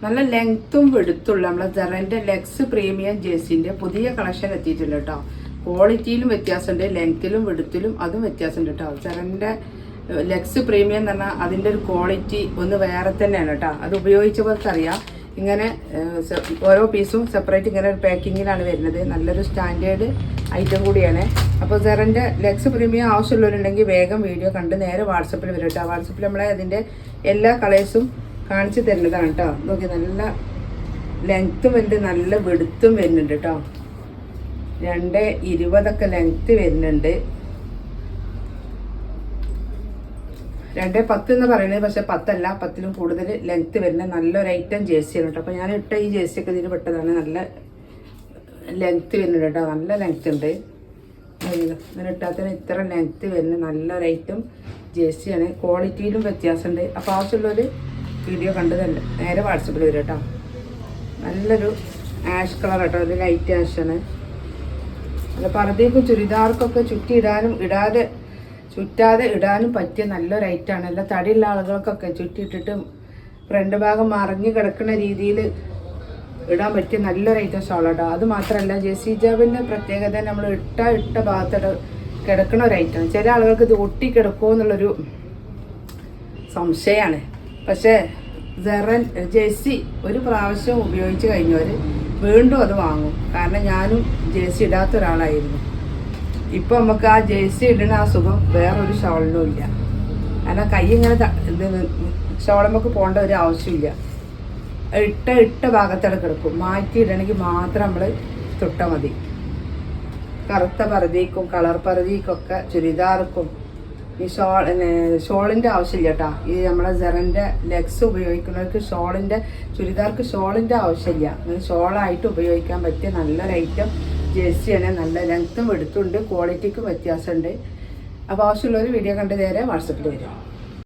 നല്ല ലെങ്ത്തും വെടുത്തുള്ള നമ്മളെ സെറൻ്റെ ലെഗ്സ് പ്രീമിയം ജേഴ്സിൻ്റെ പുതിയ കളക്ഷൻ എത്തിയിട്ടുണ്ട് കേട്ടോ. ക്വാളിറ്റിയിലും വ്യത്യാസമുണ്ട്, ലെങ്ത്തിലും വെടുത്തിലും അതും വ്യത്യാസമുണ്ട് കേട്ടോ. സെറൻ്റെ ലെഗ്സ് പ്രീമിയം എന്ന് പറഞ്ഞാൽ അതിൻ്റെ ഒരു ക്വാളിറ്റി ഒന്ന് വേറെ തന്നെയാണ് കേട്ടോ. അത് ഉപയോഗിച്ചവർക്ക് അറിയാം. ഇങ്ങനെ ഓരോ പീസും സെപ്പറേറ്റ് ഇങ്ങനെ ഒരു പാക്കിങ്ങിലാണ് വരുന്നത്. നല്ലൊരു സ്റ്റാൻഡേർഡ് ഐറ്റം കൂടിയാണ്. അപ്പോൾ സെറൻ്റെ ലെഗ്സ് പ്രീമിയം ആവശ്യമുള്ളവരുണ്ടെങ്കിൽ വേഗം വീഡിയോ കണ്ട് നേരെ വാട്സപ്പിൽ വരും കേട്ടോ. വാട്സപ്പിൽ നമ്മളെ അതിൻ്റെ എല്ലാ കളേഴ്സും കാണിച്ചു തരുന്നതാണ് കേട്ടോ. നോക്കി നല്ല ലെങ്ത്തും വരുന്നുണ്ട്, നല്ല വെടുത്തും വരുന്നുണ്ട് കേട്ടോ. 2.20 ലെങ്ത്ത് വരുന്നുണ്ട്. 2.10 എന്ന് പറയുന്നത്, പക്ഷെ 10 അല്ല, 10ലും കൂടുതൽ ലെങ്ത്ത് വരുന്ന നല്ലൊരു ഐറ്റം ജേഴ്സിയാണ് കേട്ടോ. അപ്പോൾ ഞാൻ ഇട്ട ഈ ജേഴ്സിയൊക്കെ ഇതിന് പെട്ടതാണ്. നല്ല ലെങ്ത്ത് വരുന്നുണ്ട് കേട്ടോ, നല്ല ലെങ്ത്ത് ഉണ്ട്. ഇതിന് ഇട്ടാൽ ഇത്ര ലെങ്ത്ത് വരുന്ന നല്ലൊരു ഐറ്റം ജേഴ്സിയാണ്. ക്വാളിറ്റിയിലും വ്യത്യാസമുണ്ട്. അപ്പോൾ ആവശ്യമുള്ളൊരു വീഡിയോ കണ്ടു തന്നെ നേരെ വാട്സപ്പിൽ വരും കേട്ടോ. നല്ലൊരു ആഷ് കളർ കേട്ടോ, ഒരു ലൈറ്റ് ആഷാണ്. അത് പർദ്ദയ്ക്കും ചുരിദാർക്കൊക്കെ ചുറ്റാതെ ഇടാനും പറ്റിയ നല്ലൊരു ഐറ്റമാണ്. എല്ലാ തടിയുള്ള ആളുകൾക്കൊക്കെ ചുറ്റിയിട്ടിട്ട് ഫ്രണ്ട് ഭാഗം മറിഞ്ഞ് കിടക്കുന്ന രീതിയിൽ ഇടാൻ പറ്റിയ നല്ലൊരു ഐറ്റം ഷോളാട്ടോ. അത് മാത്രമല്ല ജെസ്സി ജാബിൻ്റെ പ്രത്യേകത നമ്മൾ ഇട്ട ഭാഗത്തോട്ട് കിടക്കുന്ന ഒരു ഐറ്റം. ചില ആളുകൾക്ക് ഇത് ഒട്ടി കിടക്കുമോ എന്നുള്ളൊരു സംശയമാണ്. പക്ഷേ സെറൻ ജെസ്സി ഒരു പ്രാവശ്യം ഉപയോഗിച്ച് കഴിഞ്ഞവർ വീണ്ടും അത് വാങ്ങും. കാരണം ഞാനും ജേഴ്സി ഇടാത്ത ഒരാളായിരുന്നു. ഇപ്പോൾ നമുക്ക് ആ ജേഴ്സി ഇടുന്ന ആ സുഖം വേറൊരു ഷോളിനും ഇല്ല. കാരണം കൈ ഇങ്ങനെ ഷോളമ്മക്ക് പോകേണ്ട ഒരു ആവശ്യമില്ല. ഇട്ട ഭാഗത്തോടെ കിടക്കും. മാറ്റി ഇടണമെങ്കിൽ മാത്രം നമ്മൾ തൊട്ടാൽ മതി. കറുത്ത പർദ്ദയ്ക്കും കളർ പർദ്ദയ്ക്കൊക്കെ ചുരിദാർക്കും ഈ ഷോളിൻ്റെ ആവശ്യമില്ല കേട്ടോ. ഈ നമ്മളെ സെറൻ്റെ ലെഗ്സ് ഉപയോഗിക്കുന്നവർക്ക് ചുരിദാർക്ക് ഷോളിൻ്റെ ആവശ്യമില്ല. അങ്ങനെ ഷോളായിട്ട് ഉപയോഗിക്കാൻ പറ്റിയ നല്ലൊരു ഐറ്റം ജേഴ്സിയാണ്. നല്ല ലെങ്ത്തും എടുത്തുണ്ട്, ക്വാളിറ്റിക്കും വ്യത്യാസമുണ്ട്. അപ്പോൾ ആവശ്യമുള്ളൊരു വീഡിയോ കണ്ട് നേരെ വാട്സപ്പിൽ വരും.